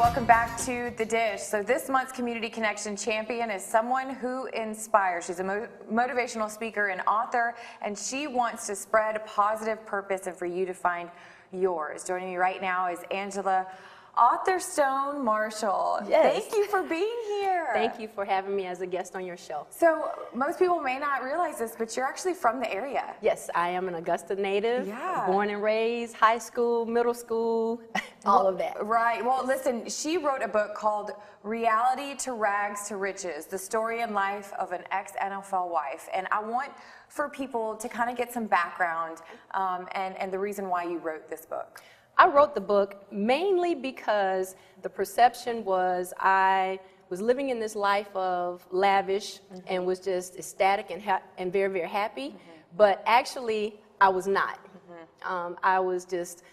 welcome back to The Dish. So this month's Community Connection champion is someone who inspires. She's a motivational speaker and author, and she wants to spread a positive purpose and for you to find yours. Joining me right now is Angela Author Stone Marshall. Yes. Thank you for being here. Thank you for having me as a guest on your show. So most people may not realize this, but you're actually from the area. Yes, I am an Augusta native, Yeah. born and raised, high school, middle school, all of that. Right. Well, listen, she wrote a book called Reality to Rags to Riches, the story and life of an ex-NFL wife. And I want for people to kind of get some background and the reason why you wrote this book. I wrote the book mainly because the perception was I was living in this life of lavish and was just ecstatic and very, very happy, but actually I was not. I was just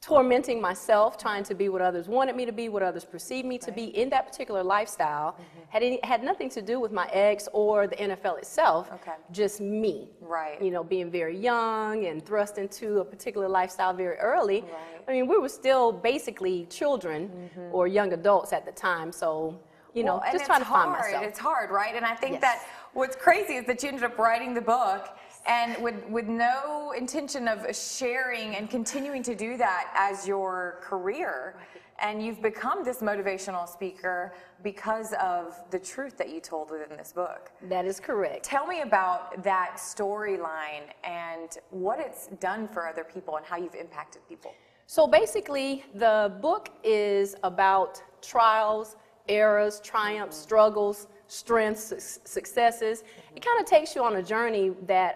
tormenting myself, trying to be what others wanted me to be, what others perceived me to be in that particular lifestyle. Had nothing to do with my ex or the NFL itself, just me. Right. You know, being very young and thrust into a particular lifestyle very early. I mean, we were still basically children or young adults at the time, so, you know, just trying to find myself. It's hard, right? And I think that what's crazy is that you ended up writing the book and with no intention of sharing and continuing to do that as your career. And you've become this motivational speaker because of the truth that you told within this book. That is correct. Tell me about that storyline and what it's done for other people and how you've impacted people. So basically, the book is about trials, errors, triumphs, struggles, strengths, successes. It kind of takes you on a journey that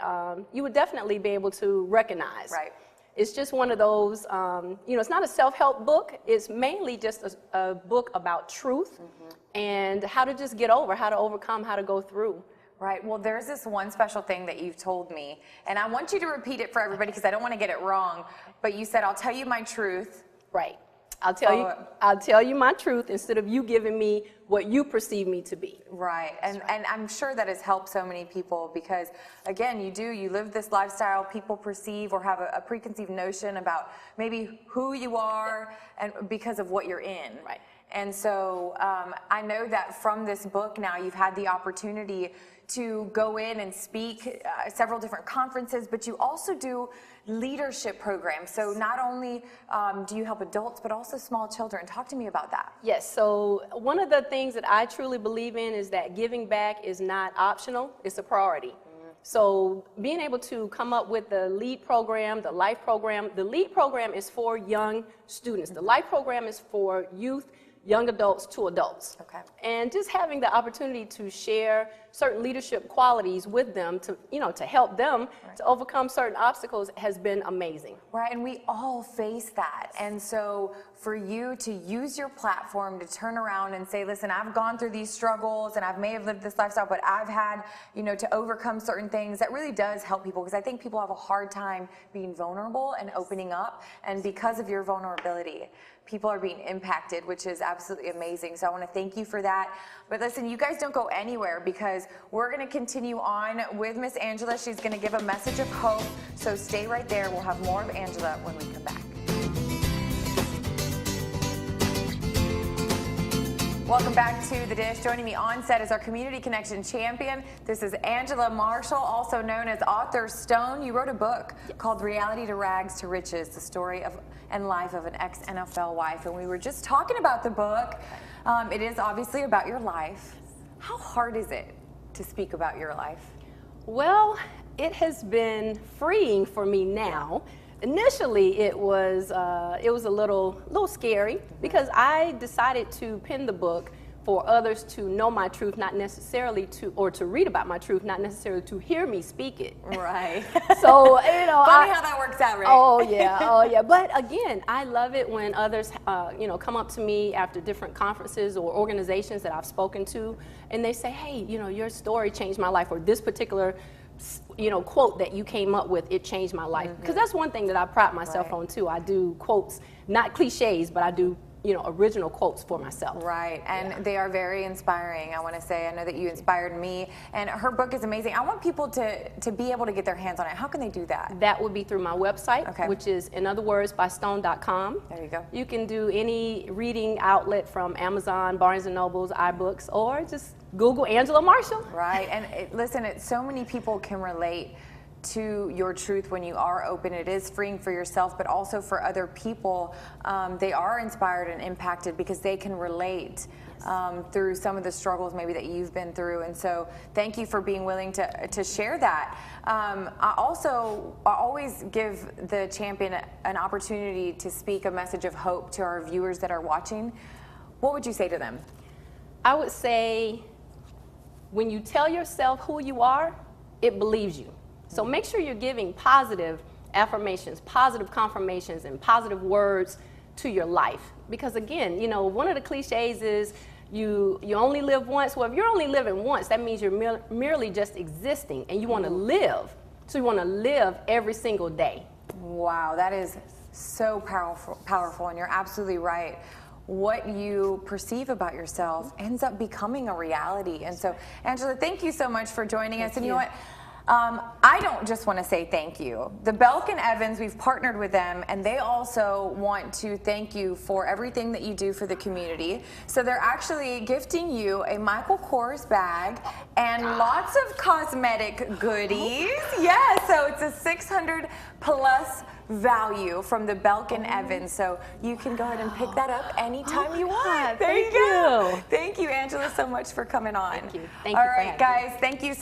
you would definitely be able to recognize. Right. It's just one of those, you know, it's not a self-help book. It's mainly just a book about truth and how to just get over, how to overcome, how to go through. Right. Well, there's this one special thing that you've told me, and I want you to repeat it for everybody because I don't want to get it wrong. But you said, I'll tell you my truth. Right. I'll tell you my truth instead of you giving me what you perceive me to be. Right. And I'm sure that has helped so many people because, again, you live this lifestyle. People perceive or have a preconceived notion about maybe who you are and because of what you're in. Right. And so I know that from this book now you've had the opportunity to go in and speak several different conferences, but you also do leadership programs. So not only do you help adults, but also small children. Talk to me about that. Yes, so one of the things that I truly believe in is that giving back is not optional, it's a priority. So being able to come up with the LEAD program, the LIFE program, the LEAD program is for young students. The LIFE program is for youth, young adults to adults. Okay. And just having the opportunity to share certain leadership qualities with them to, you know, to help them to overcome certain obstacles has been amazing. Right, and we all face that. And so for you to use your platform to turn around and say, listen, I've gone through these struggles and I may have lived this lifestyle, but I've had, you know, to overcome certain things, that really does help people because I think people have a hard time being vulnerable and opening up. And because of your vulnerability, people are being impacted, which is absolutely amazing. So I want to thank you for that. But listen, you guys don't go anywhere because we're going to continue on with Miss Angela. She's going to give a message of hope. So stay right there. We'll have more of Angela when we come back. Welcome back to The Dish. Joining me on set is our Community Connection champion. This is Angela Marshall, also known as Author Stone. You wrote a book called Reality to Rags to Riches, the story of and life of an ex-NFL wife. And we were just talking about the book. It is obviously about your life. How hard is it to speak about your life? Well, it has been freeing for me now. Initially, it was a little scary because I decided to pen the book for others to know my truth, not necessarily to read about my truth, not necessarily to hear me speak it. Right. So, you know, funny how that works out, right? Oh yeah. But again, I love it when others, you know, come up to me after different conferences or organizations that I've spoken to, and they say, hey, you know, your story changed my life, or this particular, you know, quote that you came up with, it changed my life. Because that's one thing that I pride myself on too. I do quotes, not cliches, but I do, original quotes for myself. Right, and they are very inspiring. I want to say, I know that you inspired me, and her book is amazing. I want people to be able to get their hands on it. How can they do that? That would be through my website, Okay. which is inotherwordsbystone.com. There you go. You can do any reading outlet from Amazon, Barnes & Noble's, iBooks, or just Google Angela Marshall. Right, and listen, so many people can relate to your truth when you are open. It is freeing for yourself, but also for other people. They are inspired and impacted because they can relate through some of the struggles maybe that you've been through. And so thank you for being willing to share that. I always give the champion an opportunity to speak a message of hope to our viewers that are watching. What would you say to them? I would say, when you tell yourself who you are, it believes you. So make sure you're giving positive affirmations, positive confirmations, and positive words to your life. Because again, one of the cliches is you only live once. Well, if you're only living once, that means you're merely just existing, and you want to live. So you want to live every single day. Wow, that is so powerful, and you're absolutely right. What you perceive about yourself ends up becoming a reality. And so, Angela, thank you so much for joining us. And you know what? I don't just want to say thank you. The Belk & Evans, we've partnered with them, and they also want to thank you for everything that you do for the community. So they're actually gifting you a Michael Kors bag and lots of cosmetic goodies. Yeah, so it's a 600 plus value from the Belk & Evans. So you can go ahead and pick that up anytime you want. There you go. Thank you, Angela, so much for coming on. Thank you. Thank All you for right, having me. guys, thank you.